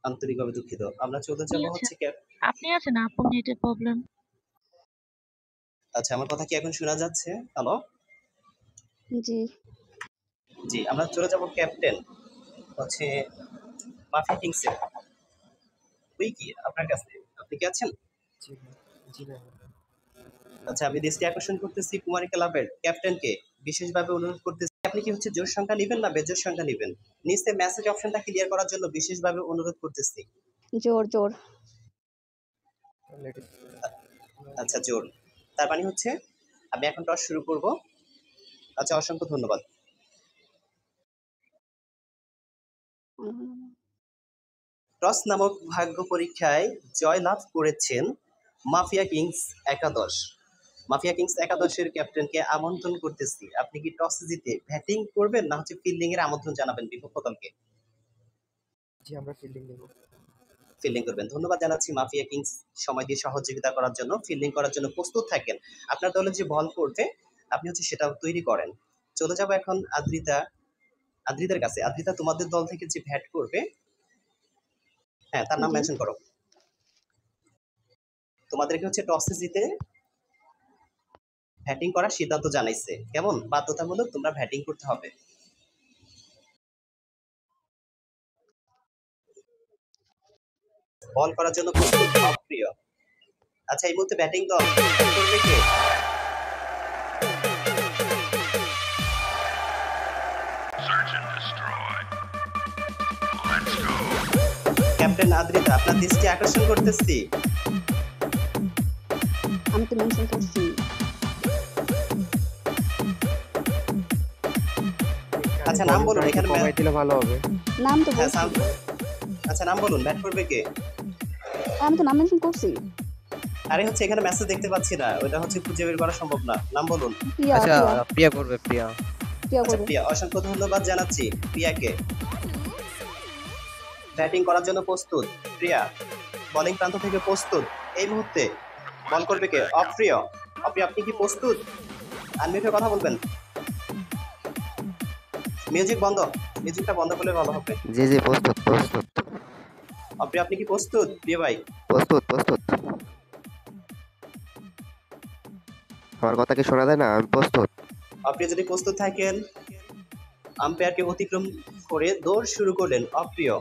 আন্তরিকভাবে দুঃখিত। আমরা চলে আপনি যাব আছেন? হচ্ছে আপনি আছেন? আপুর নেটের প্রবলেম। আচ্ছা, আমার কথা কি এখন শোনা যাচ্ছে? হ্যালো? জি। জি, আমরা চলে যাব ক্যাপ্টেন হচ্ছে মাফিয়া কিংসের। ওই কি আপনার কাছে? আপনি কি আছেন? জি ভাই। জি ভাই। আচ্ছা, আমি দৃষ্টি আকর্ষণ করতেছি কুমারী ক্লাবের ক্যাপ্টেনকে বিশেষভাবে অনুরোধ করতেছি, আপনি কি হচ্ছে জোড় সংখ্যা নিবেন না বেজোড় সংখ্যা নিবেন? নিচে মেসেজ অপশনটা ক্লিয়ার করার জন্য বিশেষভাবে অনুরোধ করতেছি। জোর জোর। আচ্ছা, জোড়। তার মানে হচ্ছে আমি এখন টস শুরু করব। আচ্ছা, অসংখ্য ধন্যবাদ। টস নামক ভাগ্য পরীক্ষায় জয়লাভ করেছেন মাফিয়া কিংস একাদশ। মাফিয়া কিংস একাদশের ক্যাপ্টেনকে আমন্ত্রণ করতেছি, আপনি কি টস জিতে ব্যাটিং করবেন না হচ্ছে ফিল্ডিং এর আমন্ত্রণ জানাবেন বিপক্ষ দলকে? জি, আমরা ফিল্ডিং নেব। ফিল্ডিং করবেন। ধন্যবাদ জানাচ্ছি মাফিয়া কিংস সময় দিয়ে সহযোগিতা করার জন্য। ফিল্ডিং করার জন্য প্রস্তুত থাকেন। আপনার দলে যে বল করবে আপনি হচ্ছে সেটা তৈরি করেন। চলে যাব এখন আদ্রিতার কাছে। আদ্রিতা, তোমাদের দল থেকে যে ব্যাট করবে, হ্যাঁ তার নাম জি। মেনশন করো। তোমাদেরকে হচ্ছে টসে জিতে ব্যাটিং করার সিদ্ধান্ত জানাইছে। কেমন? বাধ্যতামূলক তোমরা ব্যাটিং করতে হবে। বল করার জন্য প্রস্তুত অপ্রিয়। আচ্ছা, এই মুহূর্তে ব্যাটিং দল করবে কে? ক্যাপ্টেন আদ্রিতা, আপনার দৃষ্টি আকর্ষণ করতেছি। আমি তো মেনশন করছি। আচ্ছা, নাম বলুন। এখানে কমাই দিলে ভালো হবে। নাম তো হ্যাঁ, বলছি। আচ্ছা, নাম বলুন। ব্যাট করবে কে? আমি তো নাম মেনশন করছি। আরে হচ্ছে এখানে মেসেজ দেখতে পাচ্ছি না, ওটা হচ্ছে খুঁজে বের করা সম্ভব না। নাম বলুন। প্রিয়া। আচ্ছা, প্রিয়া। প্রিয়া করবে, প্রিয়া। প্রিয়া আচ্ছা, করবে। প্রিয়া, অসংখ্য ধন্যবাদ জানাচ্ছি প্রিয়াকে। ব্যাটিং করার জন্য প্রস্তুত প্রিয়া। বোলিং প্রান্ত থেকে প্রস্তুত। এই মুহূর্তে বল করবে কে? অপ্রিয়। অপ্রিয়, আপনি কি প্রস্তুত? আনমিউটে কথা বলবেন। মিউজিক বন্ধ। মিউজিকটা বন্ধ করলে ভালো হবে। জি জি, প্রস্তুত প্রস্তুত অপ্রিয়, আপনি কি প্রস্তুত প্রিয় ভাই? প্রস্তুত প্রস্তুত। আমার কথা কি শোনা যায় না? আমি প্রস্তুত। অপ্রিয় যদি প্রস্তুত থাকেন, আম্পায়ারকে অতিক্রম করে দৌড় শুরু করলেন অপ্রিয়।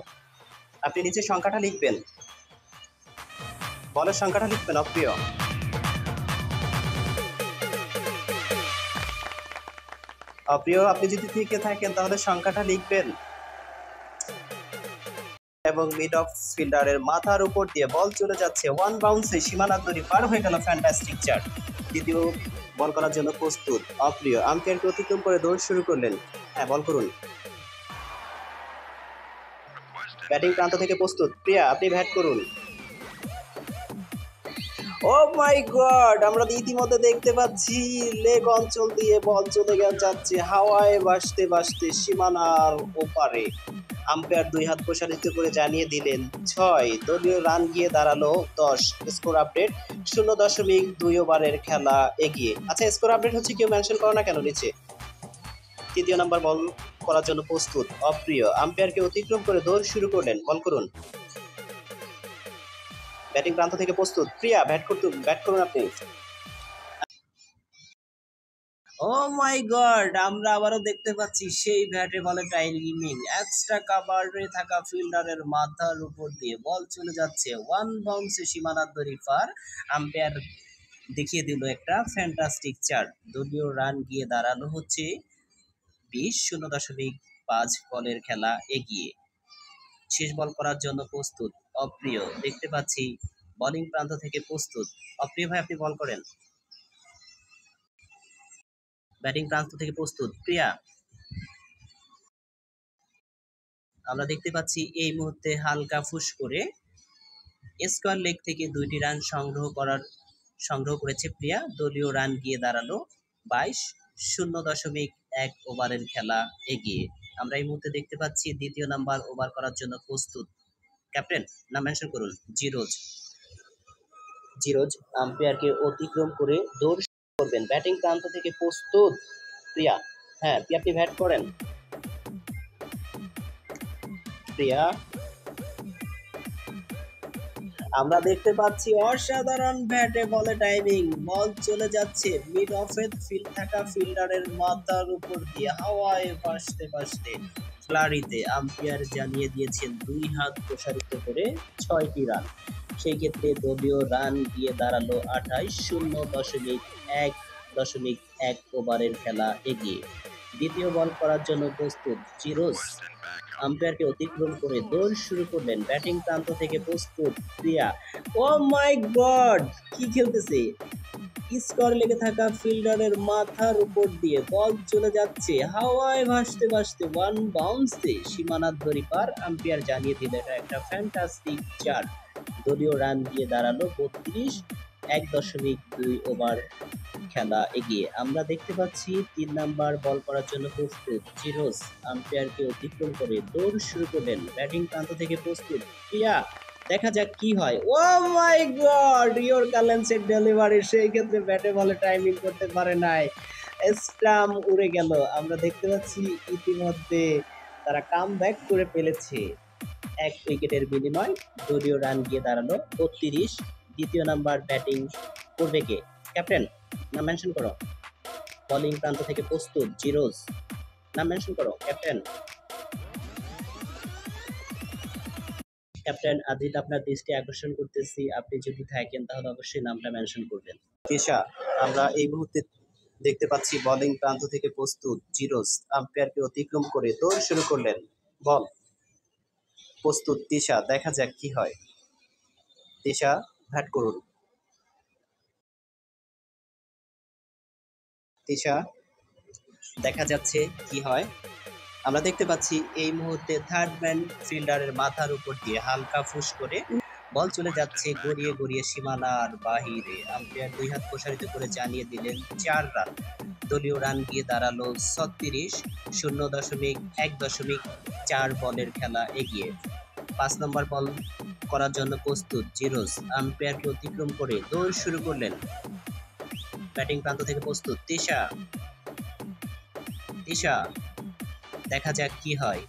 আপনি নিচে সংখ্যাটা লিখবেন, বলের সংখ্যাটা লিখবেন অপ্রিয়। অপ্রিয়, আপনি যদি থেকে থাকেন তাহলে সংখ্যাটা লিখবেন এবং মিড অফ ফিল্ডারের মাথার উপর দিয়ে বল চলে যাচ্ছে ওয়ান বাউন্সে, সীমানা তৈরি পার হয়ে গেল ফ্যান্টাস্টিক চার। দ্বিতীয় বল করার জন্য প্রস্তুত অপ্রিয়। আম্পায়ারকে অতিক্রম করে দৌড় শুরু করলেন। হ্যাঁ, বল করুন। ব্যাটিং প্রান্ত থেকে প্রস্তুত প্রিয়া, আপনি ব্যাট করুন। ও মাই গড, আমরা ইতিমধ্যে দেখতে পাচ্ছি লেগ অঞ্চল দিয়ে বল চলে যাচ্ছে হাওয়ায় ভাসতে ভাসতে সীমানার ওপারে। আম্পায়ার দুই হাত প্রসারিত করে জানিয়ে দিলেন 6। দলীয় রান গিয়ে দাঁড়ালো 10। স্কোর আপডেট 0.2 ওভারের খেলা এগিয়ে। আচ্ছা, স্কোর আপডেট হচ্ছে কেউ মেনশন করো না কেন নিচে? তৃতীয় নাম্বার বল করার জন্য প্রস্তুত অপ্রিয়। আম্পায়ারকে অতিক্রম করে দৌড় শুরু করলেন। বল করুন। ব্যাটিং প্রান্ত থেকে প্রস্তুত প্রিয়া, ব্যাট করুন আপনি। ও মাই গড, আমরা আবারও দেখতে পাচ্ছি সেই ব্যাটে বলে টাইমিং। এক্সট্রা কাভারে থাকা ফিল্ডারের মাথার উপর দিয়ে বল চলে যাচ্ছে ওয়ান বাউন্সে সীমানার দড়ি পার। আম্পায়ার দেখিয়ে দিল একটা ফ্যান্টাস্টিক চার। দলীয় রান গিয়ে দাঁড়ালো হচ্ছে 20। 0.5 বলের খেলা এগিয়ে। শেষ বল করার জন্য প্রস্তুত অপ্রিয়। দেখতে পাচ্ছি বোলিং প্রান্ত থেকে প্রস্তুত অপ্রিয় ভাই, আপনি বল করেন। ব্যাটিং প্রান্ত থেকে প্রস্তুত প্রিয়া। আমরা দেখতে পাচ্ছি এই মুহূর্তে হালকা ফুস করে স্কয়ার লেগ থেকে 2টি রান সংগ্রহ করেছে প্রিয়া। দলীয় রান গিয়ে দাঁড়ালো 22। 0.1 ওভারের খেলা এগিয়ে। আমরা এই মুহূর্তে দেখতে পাচ্ছি দ্বিতীয় নাম্বার ওভার করার জন্য প্রস্তুত ক্যাপ্টেন, নাম মেনশন করুন। জিরোজ। জিরোজ আম্পায়ারকে অতিক্রম করে দৌড় করবেন। ব্যাটিং প্রান্ত থেকে প্রস্তুত প্রিয়া। হ্যাঁ প্রিয়া, আপনি ব্যাট করেন। প্রিয়া, আমরা দেখতে পাচ্ছি অসাধারণ ব্যাটে বলে টাইমিং, বল চলে যাচ্ছে মিড অফের ফিল্ড থাকা ফিল্ডারের মাথার উপর দিয়ে হাওয়ায় ভাসতে ভাসতে ফ্লারিতে আম্পায়ার জানিয়ে দিয়েছেন 2 হাত প্রসারিত করে 6টি রান। সেই ক্ষেত্রে দলীয় রান গিয়ে দাঁড়ালো 28 ওভারের খেলা এগিয়ে। দ্বিতীয় বল করার জন্য প্রস্তুত জিরোস, আম্পায়ারকে অতিক্রম করে দৌড় শুরু করলেন। ব্যাটিং প্রান্ত থেকে প্রস্তুত প্রিয়া। ও মাই গড, কি খেলতেছে! স্কোর লেগে থাকা ফিল্ডারের মাথার উপর দিয়ে বল চলে যাচ্ছে হাওয়ায় ভাসতে ভাসতে ওয়ান বাউন্সে সীমানার দড়ি পার। আম্পায়ার জানিয়ে দিল এটা একটা ফ্যান্টাস্টিক চার। দলীয় রান গিয়ে দাঁড়ালো 32, 1.2 ওভার খেলা এগিয়ে। আমরা দেখতে পাচ্ছি 3 নাম্বার বল করার জন্য প্রস্তুত জিরোস, আম্পায়ারকে অতিক্রম করে দৌড় শুরু করলেন। ব্যাটিং প্রান্ত থেকে প্রস্তুত প্রিয়া, দেখা যাক কি হয়। ও মাই গড, ইওর কালেন্সের ডেলিভারি, সেই ক্ষেত্রে ব্যাটে বলে টাইমিং করতে পারে নাই, স্টাম্প উড়ে গেল। আমরা দেখতে পাচ্ছি ইতিমধ্যে তারা কাম ব্যাক করে ফেলেছে 1 উইকেটের বিনিময়। দলীয় রান গিয়ে দাঁড়ালো 32। দ্বিতীয় নাম্বার ব্যাটিং করবে কে? ক্যাপ্টেন, নাম মেনশন করো। বোলিং প্রান্ত থেকে প্রস্তুত জিরোস, নাম মেনশন করো ক্যাপ্টেন। ক্যাপ্টেন আজিত, আপনার দৃষ্টি আকর্ষণ করতেছি, আপনি যদি থাকেন তাহলে অবশ্যই নামটা মেনশন করবেন। তিশা, আমরা এই মুহূর্তে দেখতে পাচ্ছি বোলিং প্রান্ত থেকে প্রস্তুত জিরোস, আম্পায়ারকে অতিক্রম করে দৌড় শুরু করলেন। বল প্রস্তুত তিশা, দেখা যাক কি হয়। তিশা, ব্যাট করুন। তিশা, দেখা যাচ্ছে কি হয়। আমরা দেখতে পাচ্ছি এই মুহূর্তে থার্ড ম্যান ফিল্ডারের মাথার উপর দিয়ে হালকা ফুস করে বল চলে যাচ্ছে গড়িয়ে গড়িয়ে সীমানার বাহিরে। আম্পায়ার 2 হাত প্রসারিত করে জানিয়ে দিলেন 4 রান। দলীয় রান গিয়ে দাঁড়ালো 36, 0.1.4 বলের খেলা এগিয়ে। 5 নম্বর বল করার জন্য প্রস্তুত জিরোস, আম্পায়ারকে অতিক্রম করে দৌড় শুরু করলেন। ব্যাটিং প্রান্ত থেকে প্রস্তুত তিশা। তিশা, দেখা যাক কি হয়।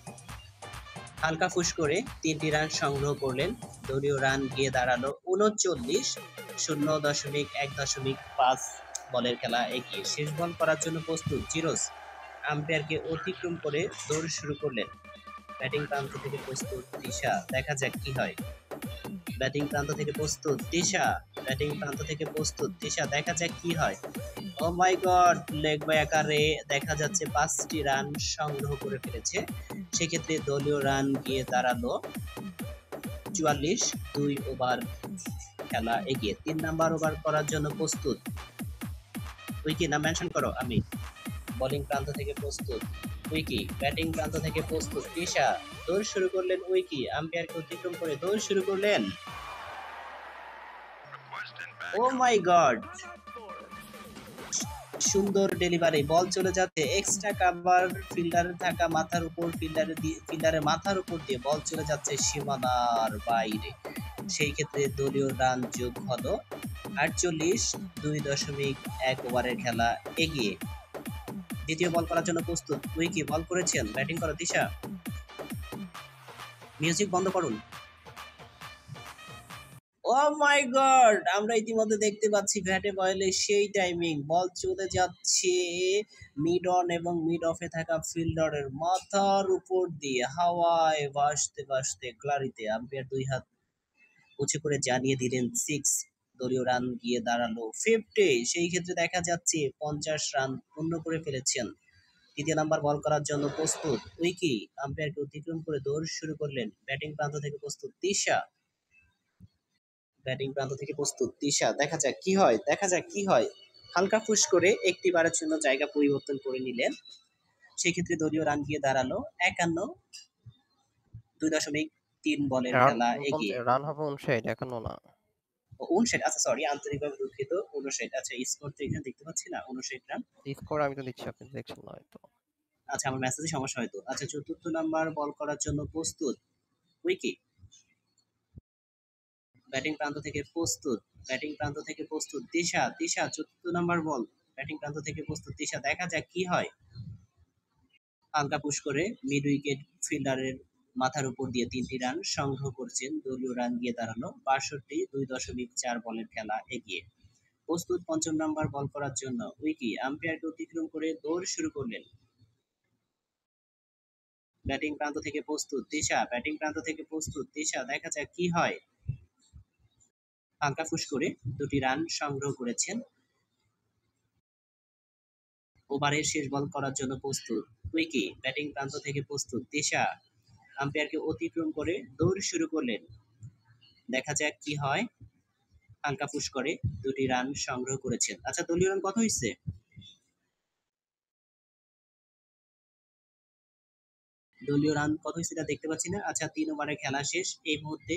হালকা ফুস করে 3টি রান সংগ্রহ করলেন। দলীয় রান গিয়ে দাঁড়ালো 39, 0.1.5 বলের খেলা এগিয়ে। শেষ বল করার জন্য প্রস্তুত জিরোস, আম্পায়ারকে অতিক্রম করে দৌড় শুরু করলেন। ব্যাটিং প্রান্ত থেকে প্রস্তুত তিশা, দেখা যাক কি হয়। ব্যাটিং প্রান্ত থেকে প্রস্তুত তিশা। ব্যাটিং প্রান্ত থেকে প্রস্তুত তিশা, দেখা যাক কি হয়। ও মাই গড, লেগ বাই আকারে দেখা যাচ্ছে 5টি রান সংগ্রহ করে ফেলেছে। সেক্ষেত্রে দলীয় রান গিয়ে দাঁড়ালো 44, 2 ওভার খেলা এগিয়ে। 3 নাম্বার ওভার করার জন্য প্রস্তুত উইকি, নাম মেনশন করো। আমি বোলিং প্রান্ত থেকে প্রস্তুত উইকি, ব্যাটিং প্রান্ত থেকে প্রস্তুত তিশা। দৌড় শুরু করলেন উইকি, আম্পায়ারকে অতিক্রম করে দৌড় শুরু করলেন। ও মাই গড, সুন্দর ডেলিভারি, বল চলে যাচ্ছে এক্সট্রা কাভার ফিল্ডারের থাকা মাথার উপর, ফিল্ডারের মাথার উপর দিয়ে বল চলে যাচ্ছে সীমানার বাইরে। সেই ক্ষেত্রে দলীয় রান যোগ হলো 48, 2.1 ওভারের খেলা এগিয়ে। দ্বিতীয় বল করার জন্য প্রস্তুত উইকি, বল করেছেন। ব্যাটিং করো দিশা। মিউজিক বন্ধ করুন। ও মাই গড, আমরা ইতিমধ্যে দেখতে পাচ্ছি ব্যাটে বলে সেই টাইমিং, বল চলে যাচ্ছে মিড অন এবং মিড অফে থাকা ফিল্ডারের মাথার উপর দিয়ে হাওয়ায় ভাসতে ভাসতে ক্লারিতে। আম্পায়ার 2 হাত উঁচু করে জানিয়ে দিলেন 6। দলীয় রান গিয়ে দাঁড়ালো 50। সেই ক্ষেত্রে দেখা যাচ্ছে 50 রান পূর্ণ করে ফেলেছেন। তৃতীয় নাম্বার বল করার জন্য প্রস্তুত উইকি, আম্পায়ারকে অতিক্রম করে দৌড় শুরু করলেন। ব্যাটিং প্রান্ত থেকে প্রস্তুত তিশা। ব্যাটিং প্রান্ত থেকে প্রস্তুত তিশা, দেখা যাক কি হয়। দেখা যাক কি হয়। হালকা ফুস করে একটি বারের জন্য জায়গা পরিবর্তন করে নিলেন। সেক্ষেত্রে দলীয় রান গিয়ে দাঁড়ালো 51, 2.3 বলের রান খেলা এগিয়ে। রান হবে 59 এখনো না। 59, আচ্ছা সরি, আন্তরিকভাবে দুঃখিত। 59, আচ্ছা স্কোর তো এখানে দেখতে পাচ্ছি না। 59 রান, স্কোর আমি তো দিচ্ছি, আপনি দেখছেন না হয়তো। আচ্ছা আমার মেসেজে সমস্যা হয়তো। আচ্ছা, চতুর্থ নাম্বার বল করার জন্য প্রস্তুত উইকি, ব্যাটিং প্রান্ত থেকে প্রস্তুত। ব্যাটিং প্রান্ত থেকে প্রস্তুত তিশা। তিশা, চতুর্থ নাম্বার বল, ব্যাটিং প্রান্ত থেকে প্রস্তুত তিশা, দেখা যাক কি হয়। হালকা পুশ করে মিড উইকেট ফিল্ডারের মাথার উপর দিয়ে ৩টি রান সংগ্রহ করেছেন। দলীয় রান গিয়ে দাঁড়ালো ৬২, ২.৪ বলের খেলা এগিয়ে। প্রস্তুত পঞ্চম নাম্বার বল করার জন্য উইকি আম্পায়ারকে অতিক্রম করে দৌড় শুরু করলেন। ব্যাটিং প্রান্ত থেকে প্রস্তুত তিশা, ব্যাটিং প্রান্ত থেকে প্রস্তুত তিশা, দেখা যাক কি হয়। হালকা ফুস করে ২টি রান সংগ্রহ করেছেন। ওভারের শেষ বল করার জন্য প্রস্তুত উইকি, ব্যাটিং প্রান্ত থেকে প্রস্তুত তিশা, আম্পায়ারকে অতিক্রম করে দৌড় শুরু করলেন। দেখা যাক কি হয়। হালকা ফুস করে ২টি রান সংগ্রহ করেছেন। আচ্ছা, দলীয় রান কত হয়েছে? দলীয় রান কত হয়েছে এটা দেখতে পাচ্ছি না। আচ্ছা, ৩ ওভারের খেলা শেষ। এই মুহূর্তে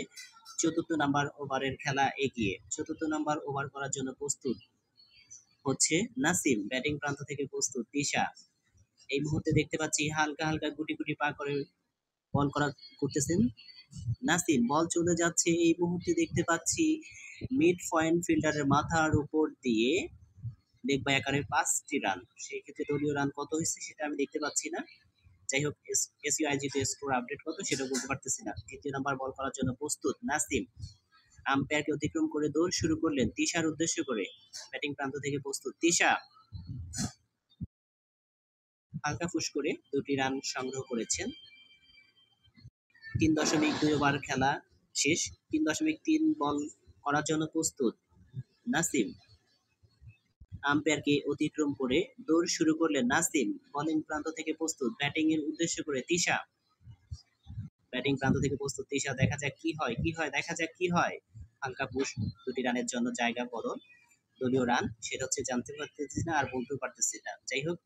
৪র্থ নাম্বার ওভারের খেলা এগিয়ে। ৪র্থ নাম্বার ওভার করার জন্য প্রস্তুত হচ্ছে নাসিম, ব্যাটিং প্রান্ত থেকে প্রস্তুত তিশা। এই মুহূর্তে দেখতে পাচ্ছি হালকা হালকা গুটি গুটি পা করে বল করতেছেন নাসিম। বল চলে যাচ্ছে। এই মুহূর্তে দেখতে পাচ্ছি মিড পয়েন্ট ফিল্ডারের মাথার উপর দিয়ে লেগ বাই আকারে 5টি রান। সেই ক্ষেত্রে দলীয় রান কত হয়েছে সেটা আমি দেখতে পাচ্ছি না। যাই হোক, এসইউআইজিতে স্কোর আপডেট কত সেটা বলতে পারতেছি না। ৩য় নাম্বার বল করার জন্য প্রস্তুত নাসিম, আম্পায়ারকে অতিক্রম করে দৌড় শুরু করলেন তিশার উদ্দেশ্য করে। ব্যাটিং প্রান্ত থেকে প্রস্তুত তিশা, হালকা ফুস করে ২টি রান সংগ্রহ করেছেন। ৩.২ ওভার খেলা শেষ। ৩.৩ বল করার জন্য প্রস্তুত নাসিম, আম্পায়ারকে অতিক্রম করে দৌড় শুরু করলেন নাসিম। বোলিং প্রান্ত থেকে প্রস্তুত ব্যাটিং এর উদ্দেশ্য করে তিশা, ব্যাটিং প্রান্ত থেকে প্রস্তুত তিশা, দেখা যাক কি হয়, দেখা যাক কি হয়। হালকা পুশ ২টি রানের জন্য জায়গা বদল। দলীয় রান সেটা হচ্ছে জানতে পারতেছি না আর বলতেও পারতেছি না। যাই হোক,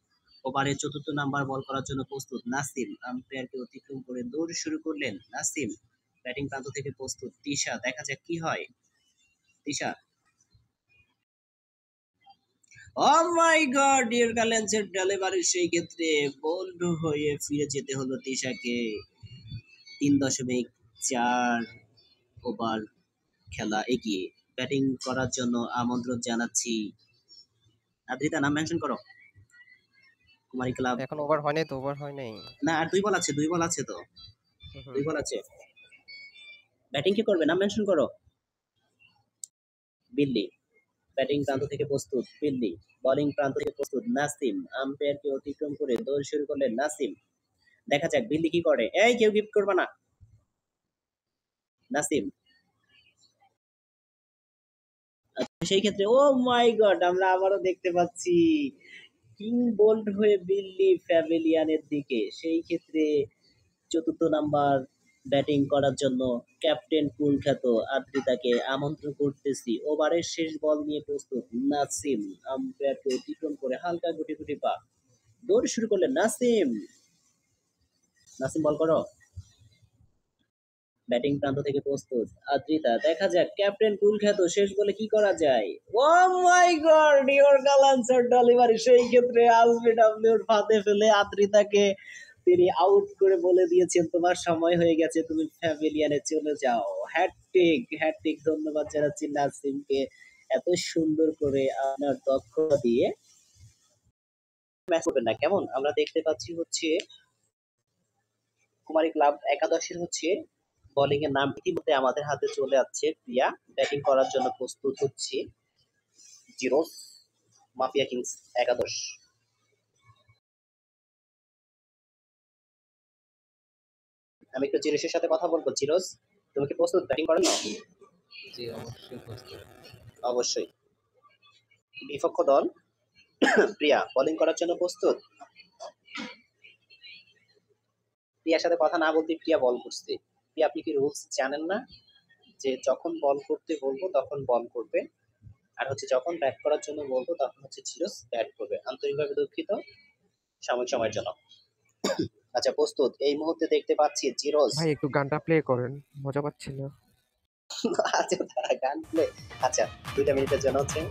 ওভারে ৪র্থ নাম্বার বল করার জন্য প্রস্তুত নাসিম, আম্পায়ারকে অতিক্রম করে দৌড় শুরু করলেন নাসিম। ব্যাটিং প্রান্ত থেকে প্রস্তুত তিশা, দেখা যাক কি হয়। তিশা, ও মাই গড, ডিয়ার গার্লেন্সের ডেলিভারি সেই ক্ষেত্রে বোল্ড হয়ে ফিরে যেতে হলো তিশাকে। ৩.৪ ওভার খেলা এগিয়ে। ব্যাটিং করার জন্য আমন্ত্রণ জানাচ্ছি। আদ্রিতা, নাম মেনশন করো। কুমারী ক্লাব। এখন ওভার হয় নাই তো, ওভার হয় নাই। না, আর ২ বল আছে, ২ বল আছে তো, হুম, ২ বল আছে। ব্যাটিং কে করবে? নাম মেনশন করো। বিল্লি, ব্যাটিং প্রান্ত থেকে প্রস্তুত বিল্লি, বোলিং প্রান্ত থেকে প্রস্তুত নাসিম, আম্পায়ারকে অতিক্রম করে দৌড় শুরু করলেন নাসিম। দেখা যাক বিল্লি কি করে। এই, কেউ গিফট করবে না। নাসিম, সেই ক্ষেত্রে ও মাই গড, আমরা আবারও দেখতে পাচ্ছি কিং বোল্ড হয়ে বিল্লি প্যাভিলিয়নের দিকে। সেই ক্ষেত্রে ৪র্থ নাম্বার ব্যাটিং করার জন্য ক্যাপ্টেন কুল খ্যাত আদ্রিতাকে আমন্ত্রণ করতেছি। ওভারের শেষ বল নিয়ে প্রস্তুত নাসিম, আম্পায়ারকে অতিক্রম করে হালকা গুটি গুটি পা দৌড় শুরু করলেন নাসিম। নাসিম, বল করো। ব্যাটিং প্রান্ত থেকে প্রস্তুত আদ্রিতা, দেখা যাক ক্যাপ্টেন কুল খ্যাত শেষ বলে কি করা যায়। ও মাই গড, ইওর গালান্সার ডেলিভারি সেই ক্ষেত্রে আলবিডব্লিউর ফাঁদে ফেলে আদ্রিতাকে তিনি আউট করে বলে দিয়েছেন তোমার সময় হয়ে গেছে, তুমি প্যাভিলিয়নে চলে যাও। হ্যাটট্রিক ধন্যবাদ জানাচ্ছি নাসিমকে এত সুন্দর করে আপনার দক্ষতা দিয়ে ম্যাচ করবেন না কেমন। আমরা দেখতে পাচ্ছি হচ্ছে কুমারী ক্লাব একাদশের হচ্ছে বোলিং এর নাম ইতিমধ্যে আমাদের হাতে চলে আসছে। প্রিয়া, ব্যাটিং করার জন্য প্রস্তুত হচ্ছে জিরোস, মাফিয়া কিংস একাদশ। আমি একটু জিরোসের সাথে কথা বলবো। জিরোস, তুমি কি প্রস্তুত ব্যাটিং করার জন্য? জি, অবশ্যই প্রস্তুত। অবশ্যই। বিপক্ষ দল প্রিয়া, বোলিং করার জন্য প্রস্তুত। প্রিয়ার সাথে কথা না বলতে প্রিয়া বল করছে। প্রিয়া, আপনি কি রুলস জানেন না যে যখন বল করতে বলবো তখন বল করবে, আর হচ্ছে যখন ব্যাট করার জন্য বলবো তখন হচ্ছে জিরোস ব্যাট করবে। আন্তরিকভাবে দুঃখিত সাময়িক সময়ের জন্য। আচ্ছা, প্রস্তুত। এই মুহূর্তে দেখতে পাচ্ছি জিরোস। ভাই একটু গানটা প্লে করেন, মজা পাচ্ছি না। আচ্ছা, তারা গান প্লে। আচ্ছা, 2টা মিনিটের জন্য হচ্ছে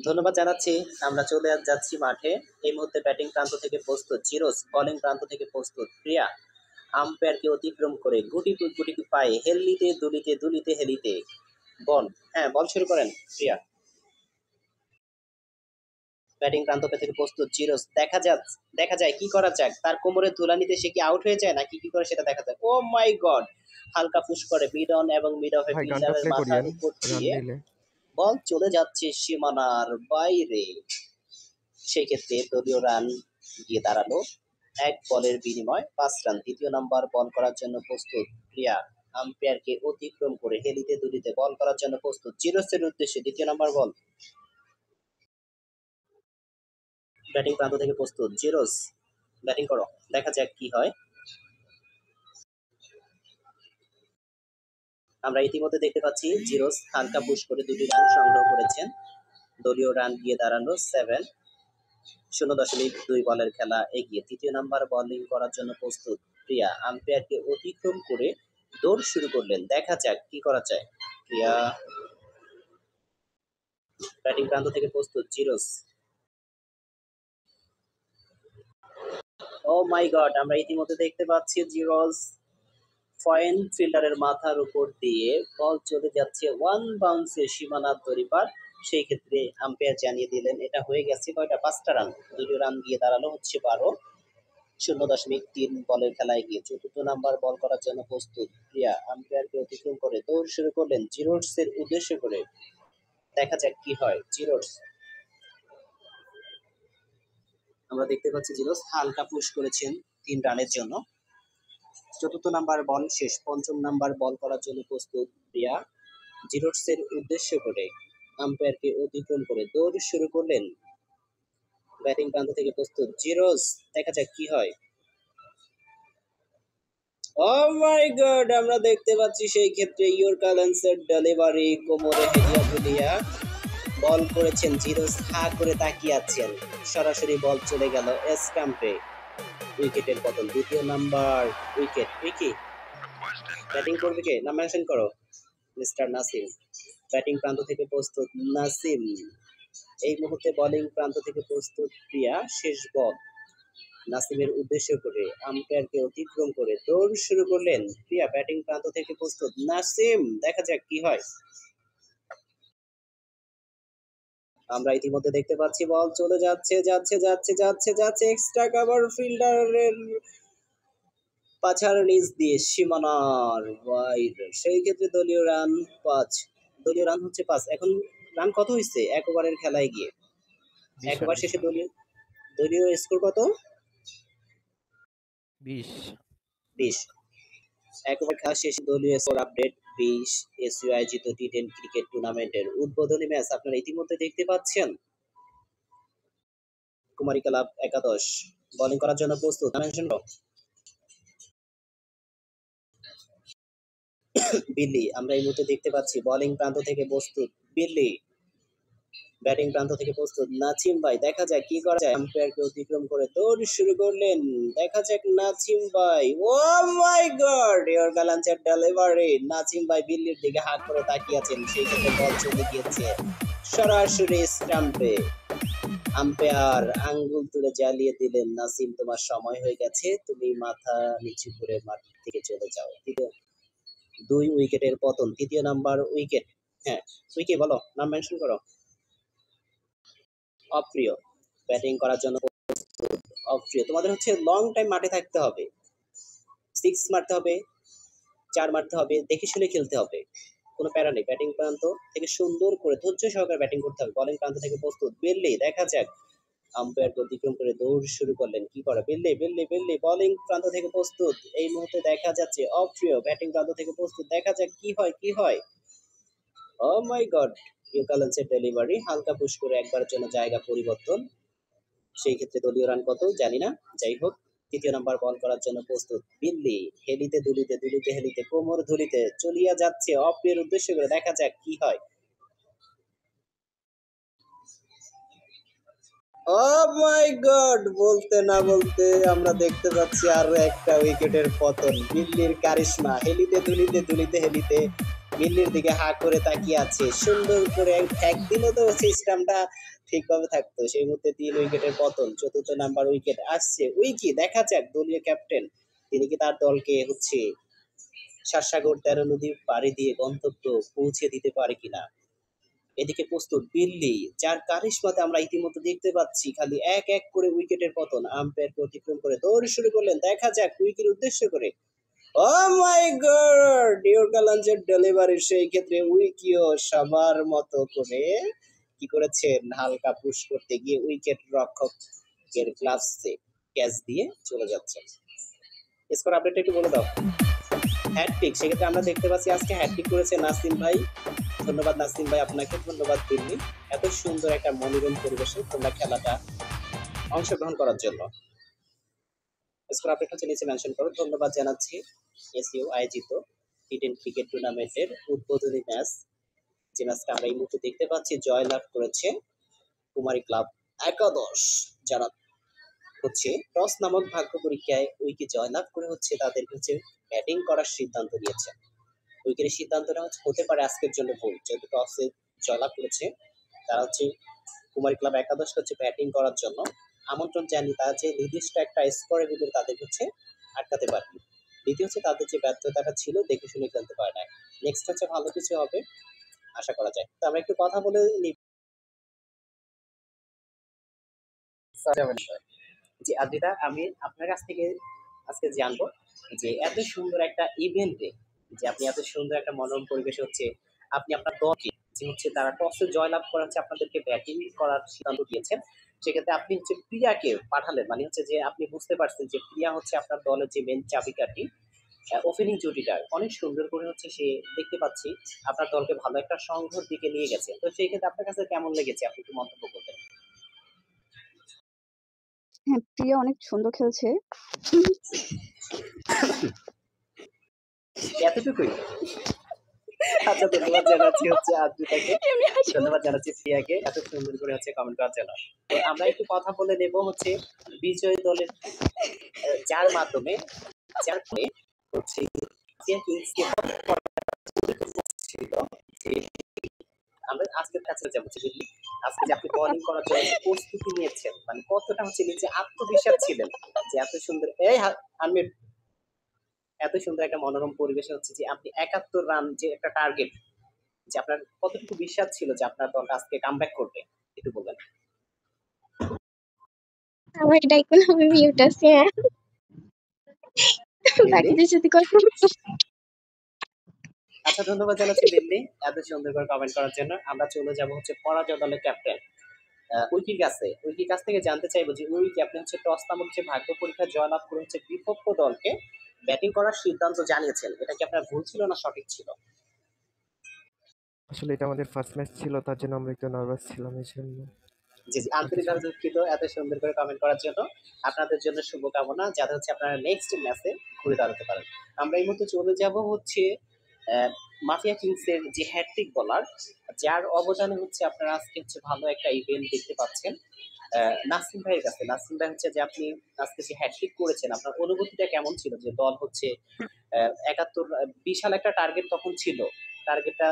ধন্যবাদ জানাচ্ছি। আমরা চলে যাচ্ছি মাঠে। এই মুহূর্তে ব্যাটিং প্রান্ত থেকে প্রস্তুত জিরোস, বোলিং প্রান্ত থেকে প্রস্তুত প্রিয়া। আম্পায়ারকে অতিক্রম করে গুটি গুটি পায়ে হেলিতে দুলিতে দুলিতে হেলিতে বল। হ্যাঁ, বল শুরু করেন প্রিয়া। ব্যাটিং প্রান্ত থেকে প্রস্তুত জিরোস। দেখা যায় কি করা যাক। তার কোমরের ধুলানিতে সে কি আউট হয়ে যায় নাকি কি করে সেটা দেখা যাক। ও মাই গড! হালকা পুশ করে মিড অন এবং মিড অফে ভাই গানটা ফিল্ডারের প্লে মাথার করিয়েন উপর রান দিয়ে নিলে। বল চলে যাচ্ছে সীমানার বাইরে। সেই ক্ষেত্রে দলীয় রান গিয়ে দাঁড়ালো ১ বলের বিনিময় ৫ রান। দ্বিতীয় নাম্বার বল করার জন্য প্রস্তুত প্রিয়া। আম্পায়ারকে অতিক্রম করে হেলিতে দুলিতে বল করার জন্য প্রস্তুত জিরোসের উদ্দেশ্যে দ্বিতীয় নাম্বার বল। ব্যাটিং প্রান্ত থেকে প্রস্তুত জিরোস, ব্যাটিং করো, দেখা যাক কি হয়। আমরা ইতিমধ্যে দেখতে পাচ্ছি জিরোস হালকা পুশ করে ২টি রান সংগ্রহ করেছেন। দলীয় রান গিয়ে দাঁড়ালো 7। ০.২ বলের খেলা এগিয়ে। তৃতীয় নাম্বার বোলিং করার জন্য প্রস্তুত প্রিয়া। আম্পায়ারকে অতিক্রম করে দৌড় শুরু করলেন। দেখা যাক কি করা যায়। প্রিয়া ব্যাটিং প্রান্ত থেকে প্রস্তুত জিরোস। O my god! আমরা ইতিমধ্যে দেখতে পাচ্ছি জিরোস পয়েন্ট ফিল্ডারের মাথার উপর দিয়ে বল চলে যাচ্ছে ওয়ান বাউন্সে সীমানার দড়িপার। সেই ক্ষেত্রে আম্পায়ার জানিয়ে দিলেন এটা হয়ে গেছে কয়টা? ৫টা রান। দুটো রান দিয়ে দাঁড়ালো হচ্ছে ১২। ০.৩ বলের খেলায় গিয়ে চতুর্থ নাম্বার বল করার জন্য প্রস্তুত প্রিয়া। আম্পায়ারকে অতিক্রম করে দৌড় শুরু করলেন জিরোটসের উদ্দেশ্য করে। দেখা যাক কি হয়। জিরোটস, আমরা দেখতে পাচ্ছি জিরোস হালকা পুশ করেছেন ৩ রানের জন্য। চতুর্থ নাম্বার বল শেষ। পঞ্চম নাম্বার বল করার জন্য প্রস্তুত প্রিয়া। জিরোটসের উদ্দেশ্য করে আম্পায়ারকে অতিক্রম করে দৌড় শুরু করলেন। ব্যাটিং প্রান্ত থেকে প্রস্তুত জিরোস, দেখা যাক কি হয়। ও মাই গড! আমরা দেখতে পাচ্ছি সেই ক্ষেত্রে ইয়র্কার ডেলিভারি কোমরে হেলিয়া দুলিয়া বল করেছেন জিরোস। হা করে তাকিয়ে আছেন। সরাসরি বল চলে গেল স্টাম্পে। উইকেটের পতন। দ্বিতীয় নাম্বার উইকেট। উইকি ব্যাটিং করবে কে? নাম মেনশন করো। মিস্টার নাসিম। ব্যাটিং প্রান্ত থেকে প্রস্তুত নাসিম। এই মুহূর্তে বোলিং প্রান্ত থেকে প্রস্তুত প্রিয়া। শেষ বল নাসিমের উদ্দেশ্য করে আম্পায়ারকে অতিক্রম করে দৌড় শুরু করলেন প্রিয়া। ব্যাটিং প্রান্ত থেকে প্রস্তুত নাসিম, দেখা যাক কি হয়। আমরা ইতিমধ্যে দেখতে পাচ্ছি বল চলে যাচ্ছে যাচ্ছে যাচ্ছে যাচ্ছে যাচ্ছে এক্সট্রা কভার ফিল্ডারের পাছার নিচ দিয়ে সীমানার বাইরে। সেই ক্ষেত্রে দলীয় রান ৫। দলীয় রান হচ্ছে ৫। এখন রান কত হয়েছে ১ ওভারের খেলায় গিয়ে? ১ ওভার শেষে দলীয় স্কোর কত? ২০। ২০। ১ ওভার খেলা শেষে দলীয় স্কোর আপডেট ২০। এসইউ আয়োজিত টি-10 ক্রিকেট টুর্নামেন্টের উদ্বোধনী ম্যাচ আপনারা ইতিমধ্যে দেখতে পাচ্ছেন। কুমারী ক্লাব একাদশ বোলিং করার জন্য প্রস্তুত। মেনশন করো। বিল্লি, আমরা এই মুহূর্তে দেখতে পাচ্ছি বোলিং প্রান্ত থেকে প্রস্তুত বিল্লি। ব্যাটিং প্রান্ত থেকে প্রস্তুত নাসিম ভাই। দেখা যাক কি করা যায়। আম্পায়ারকে অতিক্রম করে দৌড় শুরু করলেন। দেখা যাক নাসিম ভাই। Oh my god! Yorker delivery. Naseem ভাই বিল্লির দিকে হাত করে তাকিয়ে আছেন। সেই ক্ষেত্রে বল চলে গিয়েছে সরাসরি স্টাম্পে। আম্পায়ার আঙ্গুল তুলে জ্বালিয়ে দিলেন, নাসিম তোমার সময় হয়ে গেছে, তুমি মাথা নিচু করে মাঠ থেকে চলে যাও। ২ উইকেটের পতন। তৃতীয় নাম্বার উইকেট। হ্যাঁ, উইকে বলো, নাম মেনশন করো। অপ্রিয় ব্যাটিং করার জন্য প্রস্তুত। অপ্রিয়, তোমাদের হচ্ছে লং টাইম মাঠে থাকতে হবে। 6 মারতে হবে, 4 মারতে হবে, দেখে শুনে খেলতে হবে, কোনো প্যারা নেই। ব্যাটিং প্রান্ত থেকে সুন্দর করে ধৈর্য সহকারে ব্যাটিং করতে হবে। বোলিং প্রান্ত থেকে প্রস্তুত বিল্লি। দেখা যাক আম্পায়ারকে অতিক্রম করে দৌড় শুরু করলেন। কি করে বিল্লি? বিল্লি বিল্লি বোলিং প্রান্ত থেকে প্রস্তুত। এই মুহূর্তে দেখা যাচ্ছে অপ্রিয় ব্যাটিং প্রান্ত থেকে প্রস্তুত। দেখা যাক কি হয় কি হয়। ও মাই গড! ইউকালেন্সের ডেলিভারি হালকা পুশ করে একবারের জন্য জায়গা পরিবর্তন। সেই ক্ষেত্রে দলীয় রান কত জানি না, যাই হোক। তৃতীয় নাম্বার বল করার জন্য প্রস্তুত বিল্লি। হেলিতে দুলিতে দুলিতে হেলিতে কোমর ধুলিতে চলিয়া যাচ্ছে অপ্রিয়ের উদ্দেশ্য করে। দেখা যাক কি হয়। ও মাই গড! বলতে না বলতে আমরা দেখতে পাচ্ছি আরো একটা উইকেটের পতন। দিল্লির কারিশমা হেলিতে দুলিতে দুলিতে হেলিতে দিল্লির দিকে হা করে তাকিয়ে আছে। সুন্দর করে একদিনও তো সিস্টেমটা ঠিকভাবে থাকতো সেই মুহূর্তে 3 উইকেটের পতন, চতুর্থ নাম্বার উইকেট আসছে। উইকি দেখা যাক দলীয় ক্যাপ্টেন তিনি কি তার দলকে হচ্ছে 7 সাগর 13 নদী পাড়ি দিয়ে গন্তব্য পৌঁছে দিতে পারে কিনা। এদিকে প্রস্তুত বিল্লি, যার কারিশমাতে আমরা ইতিমধ্যে দেখতে পাচ্ছি খালি এক এক করে উইকেটের পতন। আম্পায়ারকে অতিক্রম করে দৌড় শুরু করলেন, দেখা যাক উইকেট উদ্দেশ্য করে। ও মাই গড, ডিওরকালাঞ্জের ডেলিভারি, সেই ক্ষেত্রে উইকিও সবার মতো করে কি করেছেন, হালকা পুশ করতে গিয়ে উইকেট রক্ষকের গ্লাভসে ক্যাচ দিয়ে চলে যাচ্ছেন। স্কোর আপডেট একটু বলে দাও। হ্যাটট্রিক, সেক্ষেত্রে আমরা দেখতে পাচ্ছি আজকে হ্যাটট্রিক করেছে নাসিম ভাই। ধন্যবাদ নাসিম ভাই আপনাকে, ধন্যবাদ দিল্লি, এত সুন্দর একটা মনোরম পরিবেশে তোমরা খেলাটা অংশগ্রহণ করার জন্য। স্কোর আপডেট হচ্ছে নিচে মেনশন করো। ধন্যবাদ জানাচ্ছি এসইউ আয়োজিত টি10 ক্রিকেট টুর্নামেন্টের উদ্বোধনী ম্যাচ, যে ম্যাচটা আমরা এই মুহূর্তে দেখতে পাচ্ছি জয়লাভ করেছে কুমারী ক্লাব একাদশ, যারা হচ্ছে টস নামক ভাগ্য পরীক্ষায় উইকেট জয়লাভ করে হচ্ছে তাদেরকে হচ্ছে ব্যাটিং করার সিদ্ধান্ত নিয়েছে। উইকেটের সিদ্ধান্তটা হতে পারে আজকের জন্য ভুল, যেহেতু টসে জয়লাভ করেছে তারা হচ্ছে কুমারী ক্লাব একাদশকে হচ্ছে ব্যাটিং করার জন্য আমন্ত্রণ জানিয়ে তারা যে নির্দিষ্ট একটা স্কোরের ভিতরে তাদের হচ্ছে আটকাতে পারেনি। দ্বিতীয় হচ্ছে তাদের যে ব্যর্থতাটা ছিল দেখে শুনে খেলতে পারে না। নেক্সট হচ্ছে ভালো কিছু হবে আশা করা যায়। তো আমরা একটু কথা বলে নিই যে আদ্রিতা, আমি আপনার কাছ থেকে আজকে জানবো যে এত সুন্দর একটা ইভেন্টে, যে আপনি এত সুন্দর একটা মনোরম পরিবেশ হচ্ছে আপনি আপনার দলকে যে হচ্ছে তারা টসে জয়লাভ করে হচ্ছে আপনাদেরকে ব্যাটিং করার সিদ্ধান্ত দিয়েছেন, সেক্ষেত্রে আপনি হচ্ছে প্রিয়াকে পাঠালেন, মানে হচ্ছে যে আপনি বুঝতে পারছেন যে প্রিয়া হচ্ছে আপনার দলের যে মেন চাবিকাঠি, ওপেনিং জুটিটা অনেক সুন্দর করে হচ্ছে সে দেখতে পাচ্ছি আপনার দলকে ভালো একটা সংঘর দিকে নিয়ে গেছে। তো সেই ক্ষেত্রে আপনার কাছে কেমন লেগেছে, আপনি একটু মন্তব্য করবেন। হ্যাঁ, প্রিয়া অনেক সুন্দর খেলছে। এতটুকুই? আচ্ছা, ধন্যবাদ জানাচ্ছি হচ্ছে আদ্রিতাকে, ধন্যবাদ জানাচ্ছি প্রিয়াকে এত সুন্দর করে হচ্ছে কমেন্ট করার জন্য। তো আমরা একটু কথা বলে নেব হচ্ছে বিজয় দলের যার মাধ্যমে যার ফলে হচ্ছে ইন্ডিয়ান কিংসকে ছিল যে আমরা আজকের কাছে যাবো যে দিল্লি, আজকে যে আপনি বোলিং করার জন্য যে প্রস্তুতি নিয়েছেন, মানে কতটা হচ্ছে নিজে আত্মবিশ্বাস ছিলেন যে এত সুন্দর আমি এত সুন্দর একটা মনোরম পরিবেশে হচ্ছে যে আপনি 71 রান যে একটা টার্গেট, যে আপনার কতটুকু বিশ্বাস ছিল যে আপনার দলটা আজকে কামব্যাক করবে, একটু বলবেন। আমার এটা এখন আমি মিউট আছে বাকিদের সাথে কথা বলছি। আচ্ছা, ধন্যবাদ জানাচ্ছি দিল্লি এত সুন্দর করে কমেন্ট করার জন্য। আমরা চলে যাব হচ্ছে পরাজয় দলের ক্যাপ্টেন উইকির কাছে। উইকির কাছ থেকে জানতে চাইবো যে উইকি, আপনি হচ্ছে টস নামক যে ভাগ্য পরীক্ষা জয়লাভ করে হচ্ছে বিপক্ষ দলকে ব্যাটিং করার সিদ্ধান্ত জানিয়েছেন, এটা কি আপনার ভুল ছিল না সঠিক ছিল? আসলে এটা আমাদের ফার্স্ট ম্যাচ ছিল, তার জন্য আমরা একটু নার্ভাস ছিলাম এই জন্য। জি জি, আন্তরিকভাবে দুঃখিত এত সুন্দর করে কমেন্ট করার জন্য। আপনাদের জন্য শুভকামনা যাতে হচ্ছে আপনারা নেক্সট ম্যাচে ঘুরে দাঁড়াতে পারেন। আমরা এই মুহূর্তে চলে যাব হচ্ছে মাফিয়া কিংসের যে হ্যাট্রিক বলার, যার অবদানে হচ্ছে আপনারা আজকে হচ্ছে ভালো একটা ইভেন্ট দেখতে পাচ্ছেন নাসিম ভাইয়ের কাছে। নাসিম ভাই হচ্ছে যে আপনি আজকে যে হ্যাট্রিক করেছেন আপনার অনুভূতিটা কেমন ছিল, যে দল হচ্ছে 71 বিশাল একটা টার্গেট তখন ছিল, টার্গেটটা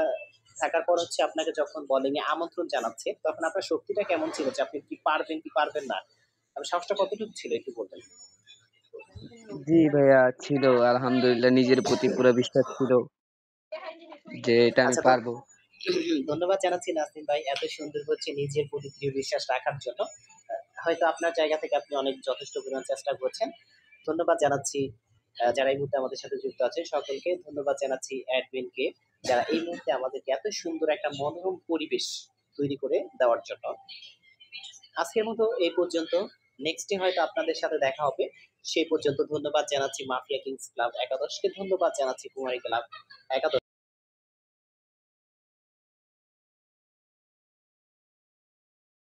থাকার পর হচ্ছে আপনাকে যখন বোলিং এ আমন্ত্রণ জানাচ্ছে তখন আপনার শক্তিটা কেমন ছিল, যে আপনি কি পারবেন কি পারবেন না, আপনার সাহসটা কতটুকু ছিল একটু বলবেন। জি ভাইয়া, ছিল আলহামদুলিল্লাহ, নিজের প্রতি পুরো বিশ্বাস ছিল যে এটা আমি আচ্ছা, পারবো। ধন্যবাদ জানাচ্ছি নাসিম ভাই এত সুন্দর হচ্ছে নিজের প্রতি দৃঢ় বিশ্বাস রাখার জন্য। হয়তো আপনার জায়গা থেকে আপনি অনেক যথেষ্ট পরিমাণ চেষ্টা করছেন। ধন্যবাদ জানাচ্ছি যারা এই মুহূর্তে আমাদের সাথে যুক্ত আছে সকলকে। ধন্যবাদ জানাচ্ছি অ্যাডমিনকে, যারা এই মুহূর্তে আমাদেরকে এত সুন্দর একটা মনোরম পরিবেশ তৈরি করে দেওয়ার জন্য। আজকের মতো এই পর্যন্ত, নেক্সটে হয়তো আপনাদের সাথে দেখা হবে। সেই পর্যন্ত ধন্যবাদ জানাচ্ছি মাফিয়া কিংস ক্লাব একাদশকে, ধন্যবাদ জানাচ্ছি কুমারী ক্লাব একাদশ।